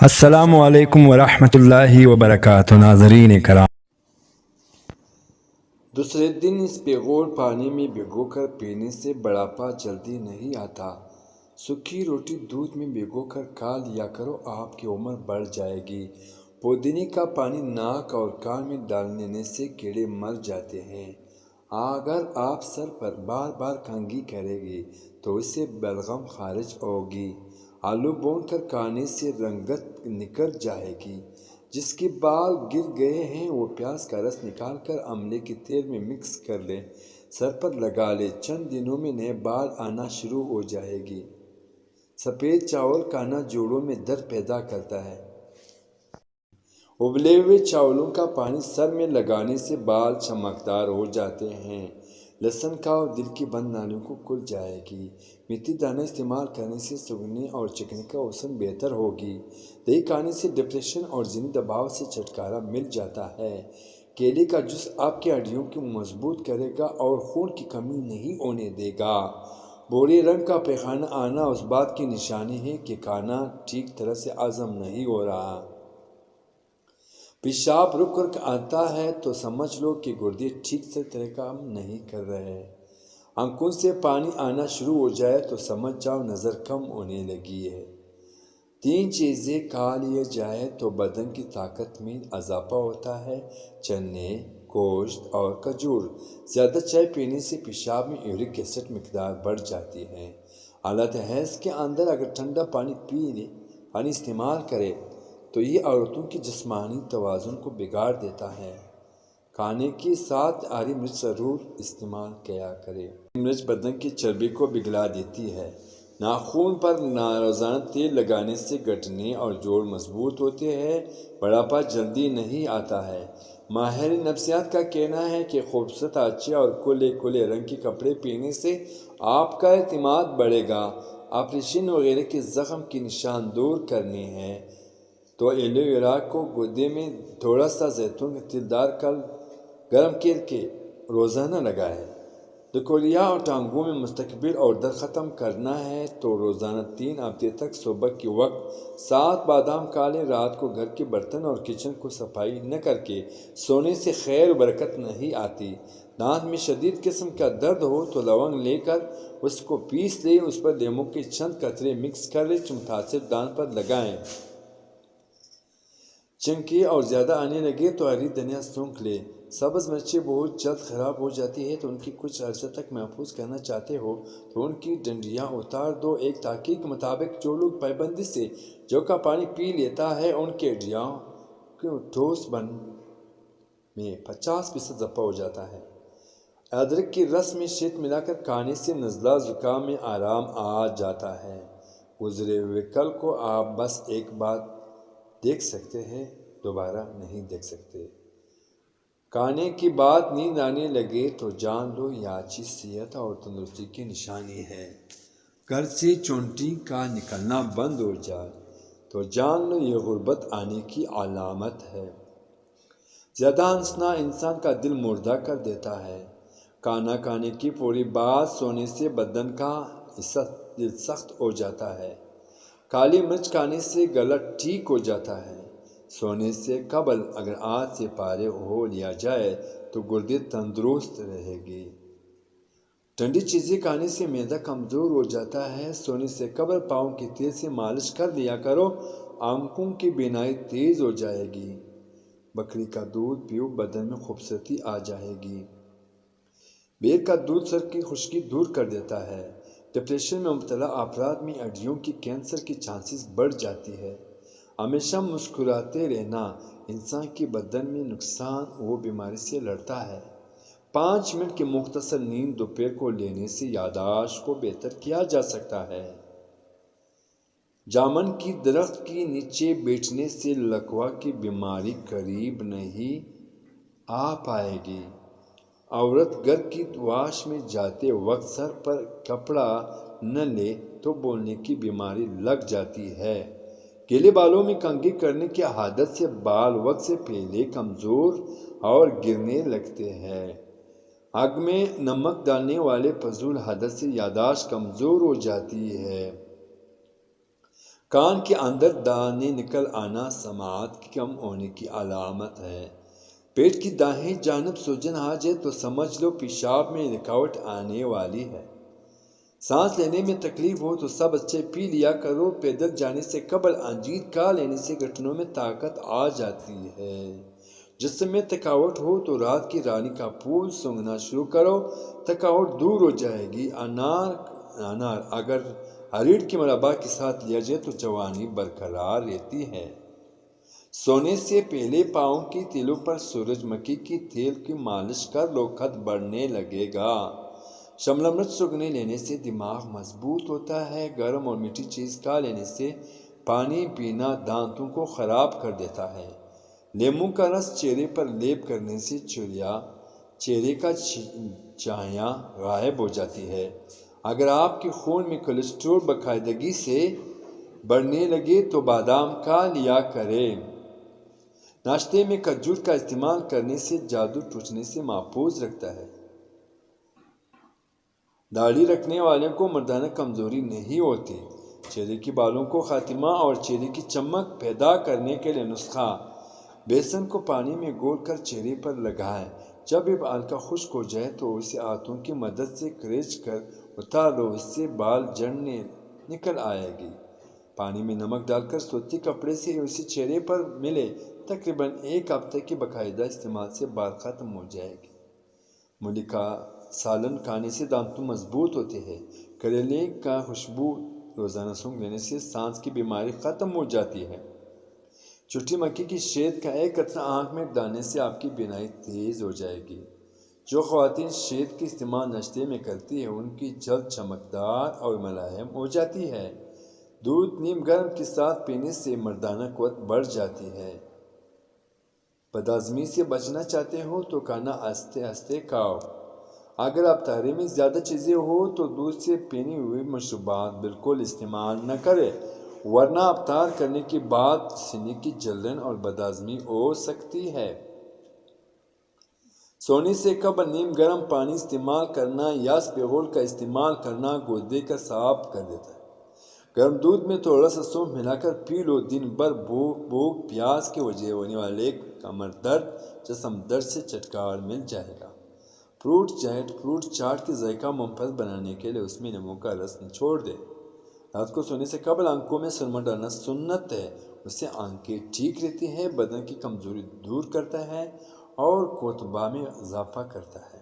السلام علیکم ورحمۃ اللہ وبرکاتہ ناظرین کرام، دوسرے دن اس پیغور پانی میں بھگو کر پینے سے بڑھاپا جلدی نہیں آتا۔ سوکھی روٹی دودھ میں بھگو کر کھا لیا کرو، آپ کی عمر بڑھ جائے گی۔ پودینے کا پانی ناک اور کان میں ڈالنے سے کیڑے مر جاتے ہیں۔ اگر آپ سر پر بار بار کنگھی کریں گے تو اس سے بلغم خارج ہوگی۔ آلو بھون کر کھانے سے رنگت نکل جائے گی۔ جس کے بال گر گئے ہیں وہ پیاز کا رس نکال کر آملے کے تیل میں مکس کر لے، سر پر لگا لے، چند دنوں میں نئے بال آنا شروع ہو جائے گی۔ سفید چاول کھانا جوڑوں میں درد پیدا کرتا ہے۔ ابلے ہوئے چاولوں کا پانی سر میں لگانے سے بال چمکدار ہو جاتے ہیں۔ لہسن کھاؤ، دل کی بند نالیوں کو کھل جائے گی۔ میتھی دانہ استعمال کرنے سے سوگنے اور چکنے کا حسن بہتر ہوگی۔ دہی کھانے سے ڈپریشن اور ذہنی دباؤ سے چھٹکارا مل جاتا ہے۔ کیلے کا جوس آپ کی ہڈیوں کو مضبوط کرے گا اور خون کی کمی نہیں ہونے دے گا۔ بھورے رنگ کا پیخانہ آنا اس بات کی نشانی ہے کہ کھانا ٹھیک طرح سے ہضم نہیں ہو رہا۔ پیشاب رک رک آتا ہے تو سمجھ لو کہ گردے ٹھیک سے طرح کام نہیں کر رہے۔ آنکھوں سے پانی آنا شروع ہو جائے تو سمجھ جاؤ نظر کم ہونے لگی ہے۔ 3 چیزیں کھا لیے جائے تو بدن کی طاقت میں اضافہ ہوتا ہے: چنے، گوشت اور کھجور۔ زیادہ چائے پینے سے پیشاب میں یورک ایسڈ مقدار بڑھ جاتی ہے۔ حالت حیض کے اندر اگر ٹھنڈا پانی استعمال کرے تو یہ عورتوں کی جسمانی توازن کو بگاڑ دیتا ہے۔ کھانے کے ساتھ ہری مرچ ضرور استعمال کیا کرے۔ مرچ بدن کی چربی کو پگھلا دیتی ہے۔ ناخن پر روزانہ تیل لگانے سے گھٹنے اور جوڑ مضبوط ہوتے ہیں۔ بڑھاپا جلدی نہیں آتا ہے۔ ماہر نفسیات کا کہنا ہے کہ خوبصورت اچھے اور کھلے رنگ کے کپڑے پہننے سے آپ کا اعتماد بڑھے گا۔ آپریشن وغیرہ کے زخم کے نشان دور کرنے ہیں تو ایلو ویرا کو گردے میں تھوڑا سا زیتون کا تیل ڈال کر گرم کر کے روزانہ لگائیں۔ دھکولیا اور ٹانگوں میں مستقبل اور درد ختم کرنا ہے تو روزانہ 3 ہفتے تک صبح کے وقت 7 بادام کھا لیں۔ رات کو گھر کے برتن اور کچن کو صفائی نہ کر کے سونے سے خیر و برکت نہیں آتی۔ دانت میں شدید قسم کا درد ہو تو لونگ لے کر اس کو پیس لیں، اس پر لیموں کے چند قطرے مکس کر لیں، متاثر دانت پر لگائیں۔ چمکی اور زیادہ آنے لگے تو ہری دھنیا سونکھ لیں۔ سبز مرچیں بہت جلد خراب ہو جاتی ہیں تو ان کی کچھ عرصے تک محفوظ کرنا چاہتے ہو تو ان کی ڈنڈیاں اتار دو۔ ایک تحقیق کے مطابق جو لوگ پابندی سے جو کا پانی پی لیتا ہے ان کے ہڈیوں کے ٹھوس بن میں 50% اضافہ ہو جاتا ہے۔ ادرک کے رس میں شہد ملا کر کھانے سے نزلہ زکام میں آرام آ جاتا ہے۔ گزرے ہوئے کل کو آپ بس ایک بار دیکھ سکتے ہیں، دوبارہ نہیں دیکھ سکتے۔ کھانے کے بعد نیند آنے لگے تو جان لو یہ اچھی صحت اور تندرستی کی نشانی ہے۔ گھر سے چونٹی کا نکلنا بند ہو جائے تو جان لو یہ غربت آنے کی علامت ہے۔ زیادہ ہنسنا انسان کا دل مردہ کر دیتا ہے۔ کھانا کھانے کی فوری بعد سونے سے بدن کا دل سخت ہو جاتا ہے۔ کالی مرچ کھانے سے گلا ٹھیک ہو جاتا ہے۔ سونے سے قبل اگر آج سے پارے ہو لیا جائے تو گردے تندرست رہے گی۔ ٹھنڈی چیزیں کھانے سے معدہ کمزور ہو جاتا ہے۔ سونے سے قبل پاؤں کے تیل سے مالش کر لیا کرو، آنکھوں کی بینائی تیز ہو جائے گی۔ بکری کا دودھ پیو، بدن میں خوبصورتی آ جائے گی۔ بیر کا دودھ سر کی خشکی دور کر دیتا ہے۔ ڈپریشن میں مبتلا افراد میں ہڈیوں کی کینسر کی چانسز بڑھ جاتی ہے۔ ہمیشہ مسکراتے رہنا انسان کے بدن میں نقصان و بیماری سے لڑتا ہے۔ 5 منٹ کی مختصر نیند دوپہر کو لینے سے یادداشت کو بہتر کیا جا سکتا ہے۔ جامن کی درخت کے نیچے بیٹھنے سے لکوا کی بیماری قریب نہیں آ پائے گی۔ عورت گھر کی واش میں جاتے وقت سر پر کپڑا نہ لے تو بولنے کی بیماری لگ جاتی ہے۔ گیلے بالوں میں کنگھی کرنے کی عادت سے بال وقت سے پہلے کمزور اور گرنے لگتے ہیں۔ آگ میں نمک ڈالنے والے فضول عادت سے یادداشت کمزور ہو جاتی ہے۔ کان کے اندر دانے نکل آنا سماعت کی کم ہونے کی علامت ہے۔ پیٹ کی دائیں جانب سوجن آ جائے تو سمجھ لو پیشاب میں رکاوٹ آنے والی ہے۔ سانس لینے میں تکلیف ہو تو سب اچھے پی لیا کرو۔ پیدل جانے سے قبل انجیر کھا لینے سے گھٹنوں میں طاقت آ جاتی ہے۔ جسم میں تھکاوٹ ہو تو رات کی رانی کا پھول سونگھنا شروع کرو، تھکاوٹ دور ہو جائے گی۔ انار اگر ہریڑ کے مربع کے ساتھ لیا جائے تو جوانی برقرار رہتی ہے۔ سونے سے پہلے پاؤں کی تلوں پر سورج مکھی کی تیل کی مالش کر لو، قد بڑھنے لگے گا۔ شملہ مرچ سونگھنے لینے سے دماغ مضبوط ہوتا ہے۔ گرم اور میٹھی چیز کھا لینے سے پانی پینا دانتوں کو خراب کر دیتا ہے۔ لیموں کا رس چہرے پر لیپ کرنے سے چہرے کا چایا غائب ہو جاتی ہے۔ اگر آپ کے خون میں کولیسٹرول باقاعدگی سے بڑھنے لگے تو بادام کھا لیا کریں۔ ناشتے میں کھجور کا استعمال کرنے سے جادو ٹوٹنے سے محفوظ رکھتا ہے۔ داڑھی رکھنے والوں کو مردانہ کمزوری نہیں ہوتی۔ چہرے کے بالوں کو خاتمہ اور چہرے کی چمک پیدا کرنے کے لیے نسخہ: بیسن کو پانی میں گھول کر چہرے پر لگائیں۔ جب یہ ہلکا خشک ہو جائے تو اسے ہاتھوں کی مدد سے کریچ کر اتار لو، اس سے بال جڑیں نکل آئے گی۔ پانی میں نمک ڈال کر سوتی کپڑے سے اسے چہرے پر ملے، تقریباً 1 ہفتے کے باقاعدہ استعمال سے بال ختم ہو جائے گی۔ مولی کا سالن کھانے سے دانتوں مضبوط ہوتے ہیں۔ کریلے کا خوشبو روزانہ سونگھ لینے سے سانس کی بیماری ختم ہو جاتی ہے۔ چھوٹی مکھی کی شہد کا 1 قطرہ آنکھ میں ڈالنے سے آپ کی بینائی تیز ہو جائے گی۔ جو خواتین شہد کے استعمال ناشتے میں کرتی ہیں ان کی جلد چمکدار اور ملائم ہو جاتی ہے۔ دودھ نیم گرم کے ساتھ پینے سے مردانہ قوت بڑھ جاتی ہے۔ بدہضمی سے بچنا چاہتے ہو تو کھانا آہستہ آہستہ کھاؤ۔ اگر آپ طاری میں زیادہ چیزیں ہو تو دودھ سے بنی ہوئی مشروبات بالکل استعمال نہ کریں، ورنہ افطار کرنے کے بعد سینے کی جلن اور بدہضمی ہو سکتی ہے۔ سونے سے قبل نیم گرم پانی استعمال کرنا یا اسپغول کا استعمال کرنا گردے کا صاف کر دیتا ہے۔ گرم دودھ میں تھوڑا سا سونف ملا کر پی لو۔ دن بھر بھوک پیاس کی وجہ ہونے والے کمر درد، جسم درد سے چھٹکارا مل جائے گا۔ فروٹ چاٹ کی ذائقہ منفرد بنانے کے لیے اس میں لیموں کا رس نچوڑ دیں۔ رات کو سونے سے قبل آنکھوں میں سرما ڈالنا سنت ہے، اس سے آنکھیں ٹھیک رہتی ہیں، بدن کی کمزوری دور کرتا ہے اور قوت میں اضافہ کرتا ہے۔